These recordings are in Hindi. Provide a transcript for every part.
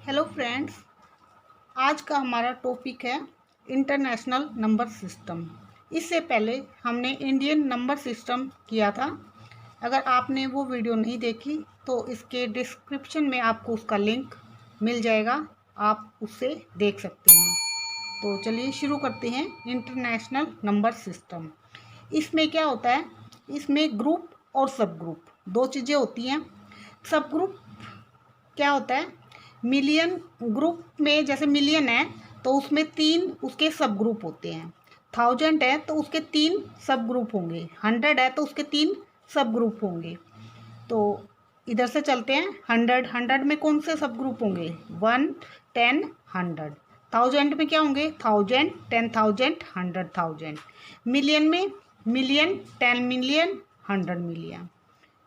हेलो फ्रेंड्स, आज का हमारा टॉपिक है इंटरनेशनल नंबर सिस्टम। इससे पहले हमने इंडियन नंबर सिस्टम किया था। अगर आपने वो वीडियो नहीं देखी तो इसके डिस्क्रिप्शन में आपको उसका लिंक मिल जाएगा, आप उससे देख सकते हैं। तो चलिए शुरू करते हैं। इंटरनेशनल नंबर सिस्टम, इसमें क्या होता है, इसमें ग्रुप और सब ग्रुप दो चीज़ें होती हैं। सब ग्रुप क्या होता है, मिलियन ग्रुप में, जैसे मिलियन है तो उसमें 3 उसके सब ग्रुप होते हैं। 1000 है तो उसके 3 सब ग्रुप होंगे। 100 है तो उसके 3 सब ग्रुप होंगे। तो इधर से चलते हैं। 100 में कौन से सब ग्रुप होंगे? 1, 10, 100। 1000 में क्या होंगे? 1000, 10,000, 100,000। मिलियन में मिलियन, 10 मिलियन, 100 मिलियन।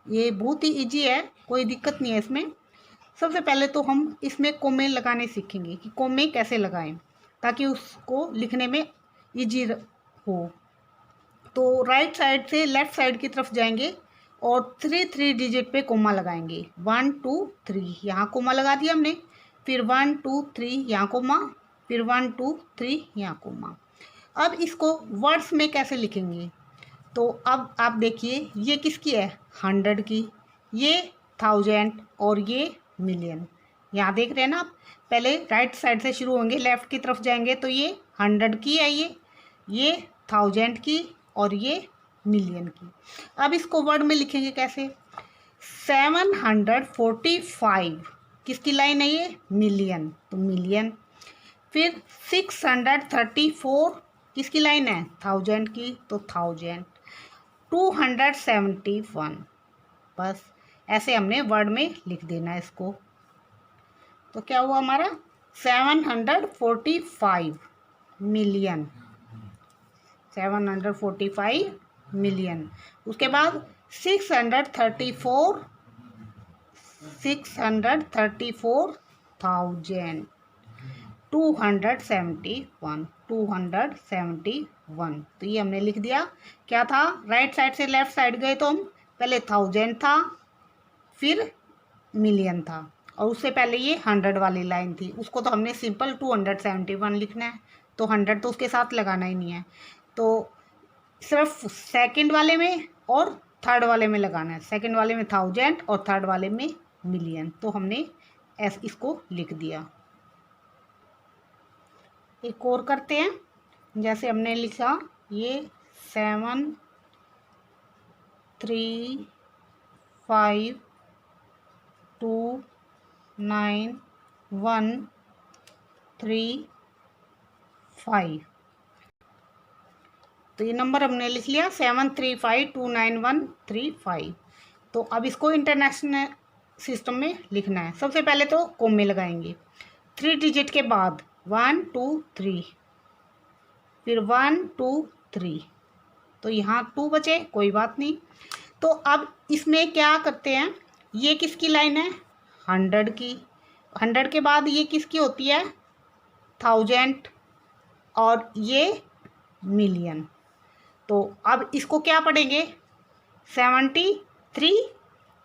ये बहुत ही इजी है, कोई दिक्कत नहीं है इसमें। सबसे पहले तो हम इसमें कोमे लगाने सीखेंगे कि कोमे कैसे लगाएं ताकि उसको लिखने में इजी हो। तो राइट साइड से लेफ्ट साइड की तरफ जाएंगे और 3 डिजिट पे कोमा लगाएंगे। 1 2 3 यहाँ कोमा लगा दिया हमने। फिर 1 2 3 यहाँ कोमा, फिर 1 2 3 यहाँ कोमा। अब इसको वर्ड्स में कैसे लिखेंगे? तो अब आप देखिए, ये किसकी है? 100 की, ये 1000 और ये मिलियन। यहाँ देख रहे हैं ना आप? पहले राइट साइड से शुरू होंगे, लेफ्ट की तरफ जाएंगे तो ये 100 की है, ये 1000 की और ये मिलियन की। अब इसको वर्ड में लिखेंगे कैसे? 745 किसकी लाइन है? ये मिलियन, तो मिलियन। फिर 634 किसकी लाइन है? 1000 की, तो 1000। 271, बस ऐसे हमने वर्ड में लिख देना है इसको। तो क्या हुआ हमारा? 745 मिलियन, 745 मिलियन। उसके बाद 634, 634,000, 271, 271। तो ये हमने लिख दिया। क्या था? राइट साइड से लेफ्ट साइड गए तो हम पहले 1000 था, फिर मिलियन था, और उससे पहले ये 100 वाली लाइन थी, उसको तो हमने सिंपल 271 लिखना है। तो 100 तो उसके साथ लगाना ही नहीं है, तो सिर्फ सेकंड वाले में और थर्ड वाले में लगाना है। सेकंड वाले में 1000 और थर्ड वाले में मिलियन। तो हमने इसको लिख दिया। एक और करते हैं। जैसे हमने लिखा ये 7 3 5 2 9 1 3 5। तो ये नंबर हमने लिख लिया 735291135। तो अब इसको इंटरनेशनल सिस्टम में लिखना है। सबसे पहले तो कोमे लगाएंगे 3 डिजिट के बाद, 1 2 3, फिर 1 2 3। तो यहाँ 2 बचे, कोई बात नहीं। तो अब इसमें क्या करते हैं, ये किसकी लाइन है? 100 की। 100 के बाद ये किसकी होती है? 1000 और ये मिलियन। तो अब इसको क्या पढ़ेंगे? 73,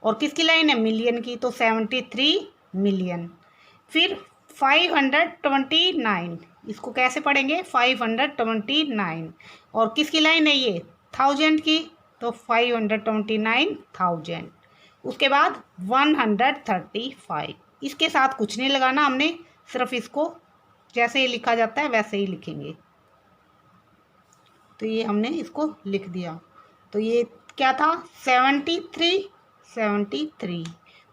और किसकी लाइन है? मिलियन की, तो 73 मिलियन। फिर 529, इसको कैसे पढ़ेंगे? 529, और किसकी लाइन है? ये 1000 की, तो 529,000। उसके बाद 135, इसके साथ कुछ नहीं लगाना हमने, सिर्फ इसको जैसे ही लिखा जाता है वैसे ही लिखेंगे। तो ये हमने इसको लिख दिया। तो ये क्या था? 73।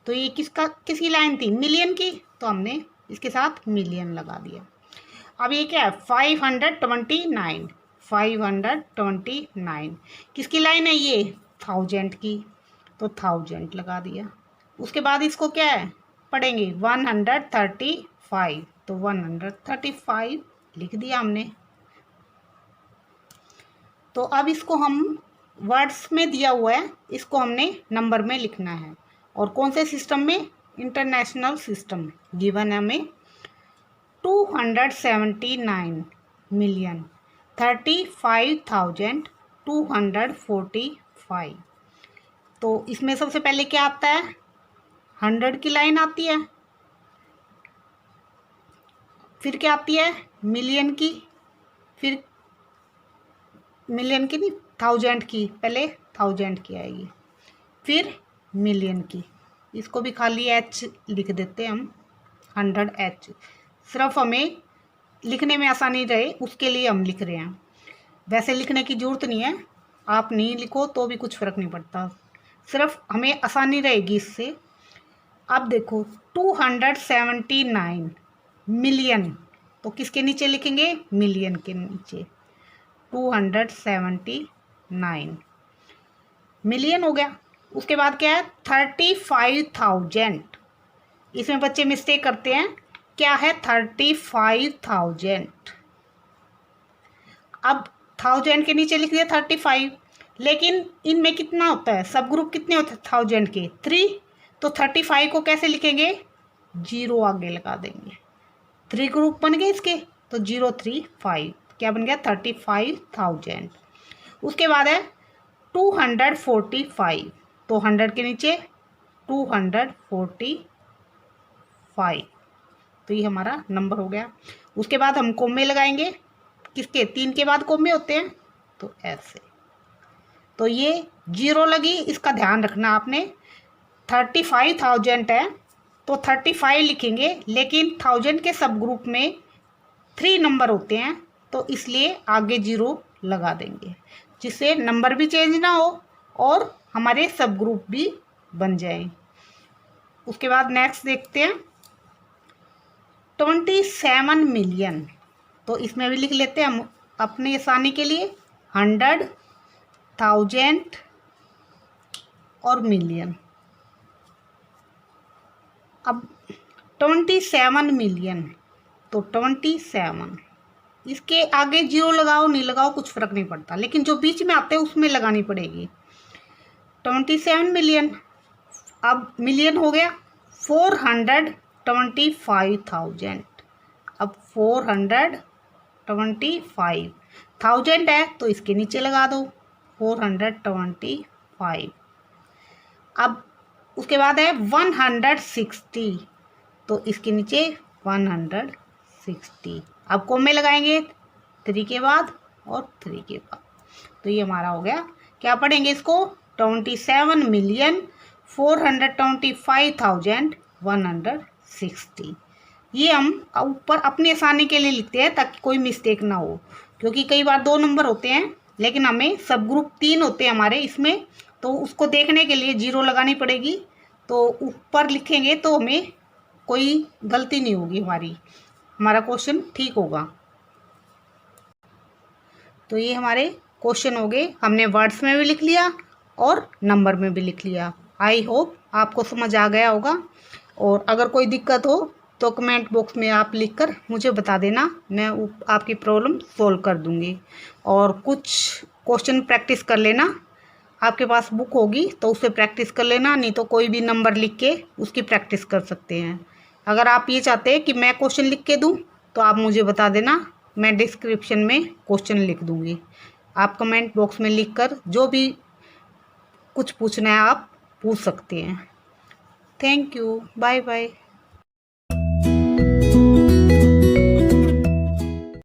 तो ये किसकी लाइन थी? मिलियन की, तो हमने इसके साथ मिलियन लगा दिया। अब ये क्या है? 529, 529 किसकी लाइन है? ये 1000 की, तो 1000 लगा दिया। उसके बाद इसको क्या है पढ़ेंगे? 135, तो 135 लिख दिया हमने। तो अब इसको हम वर्ड्स में दिया हुआ है, इसको हमने नंबर में लिखना है। और कौन से सिस्टम में? International system. गिवन है हमें 279 मिलियन 35,245। तो इसमें सबसे पहले क्या आता है? 100 की लाइन आती है, फिर क्या आती है मिलियन की, फिर मिलियन की नहीं, थाउजेंड की, पहले थाउजेंड की आएगी, फिर मिलियन की। इसको भी खाली एच लिख देते हैं हम, 100H। सिर्फ हमें लिखने में आसानी रहे उसके लिए हम लिख रहे हैं, वैसे लिखने की ज़रूरत नहीं है, आप नहीं लिखो तो भी कुछ फ़र्क नहीं पड़ता, सिर्फ हमें आसानी रहेगी इससे। अब देखो 279 मिलियन, तो किसके नीचे लिखेंगे, मिलियन के नीचे। 279 मिलियन हो गया। उसके बाद क्या है 35,000, इसमें बच्चे मिस्टेक करते हैं, क्या है 35,000। अब 1000 के नीचे लिख दिया 35, लेकिन इनमें कितना होता है, सब ग्रुप कितने होते हैं 1000 के, 3। तो 35 को कैसे लिखेंगे, 0 आगे लगा देंगे, 3 ग्रुप बन गए इसके, तो 035 क्या बन गया 35,000। उसके बाद है 245, तो 100 के नीचे 245, तो ये हमारा नंबर हो गया। उसके बाद हम कोमे लगाएंगे, किसके, 3 के बाद कोमे होते हैं, तो ऐसे। तो ये 0 लगी, इसका ध्यान रखना आपने। 35,000 है तो 35 लिखेंगे, लेकिन 1000 के सब ग्रुप में 3 नंबर होते हैं, तो इसलिए आगे 0 लगा देंगे, जिससे नंबर भी चेंज ना हो और हमारे सब ग्रुप भी बन जाएं। उसके बाद नेक्स्ट देखते हैं 27 मिलियन, तो इसमें भी लिख लेते हैं हम अपनी आसानी के लिए, 100, 1000 और मिलियन। अब 27 मिलियन, तो 27, इसके आगे 0 लगाओ नहीं लगाओ कुछ फ़र्क नहीं पड़ता, लेकिन जो बीच में आते हैं उसमें लगानी पड़ेगी। 27 मिलियन, अब मिलियन हो गया 425,000, अब 425,000 है तो इसके नीचे लगा दो 425। अब उसके बाद है 160, तो इसके नीचे 160। अब कोमे लगाएंगे 3 के बाद और 3 के बाद, तो ये हमारा हो गया। क्या पढ़ेंगे इसको, 27,425,160। ये हम ऊपर अपनी आसानी के लिए लिखते हैं ताकि कोई मिस्टेक ना हो, क्योंकि कई बार 2 नंबर होते हैं, लेकिन हमें सब ग्रुप 3 होते हैं हमारे इसमें, तो उसको देखने के लिए 0 लगानी पड़ेगी। तो ऊपर लिखेंगे तो हमें कोई गलती नहीं होगी, हमारा क्वेश्चन ठीक होगा। तो ये हमारे क्वेश्चन हो गए, हमने वर्ड्स में भी लिख लिया और नंबर में भी लिख लिया। आई होप आपको समझ आ गया होगा, और अगर कोई दिक्कत हो तो कमेंट बॉक्स में आप लिखकर मुझे बता देना, मैं आपकी प्रॉब्लम सॉल्व कर दूंगी। और कुछ क्वेश्चन प्रैक्टिस कर लेना, आपके पास बुक होगी तो उससे प्रैक्टिस कर लेना, नहीं तो कोई भी नंबर लिख के उसकी प्रैक्टिस कर सकते हैं। अगर आप ये चाहते हैं कि मैं क्वेश्चन लिख के दूं तो आप मुझे बता देना, मैं डिस्क्रिप्शन में क्वेश्चन लिख दूंगी। आप कमेंट बॉक्स में लिखकर जो भी कुछ पूछना है आप पूछ सकते हैं। Thank you, bye bye.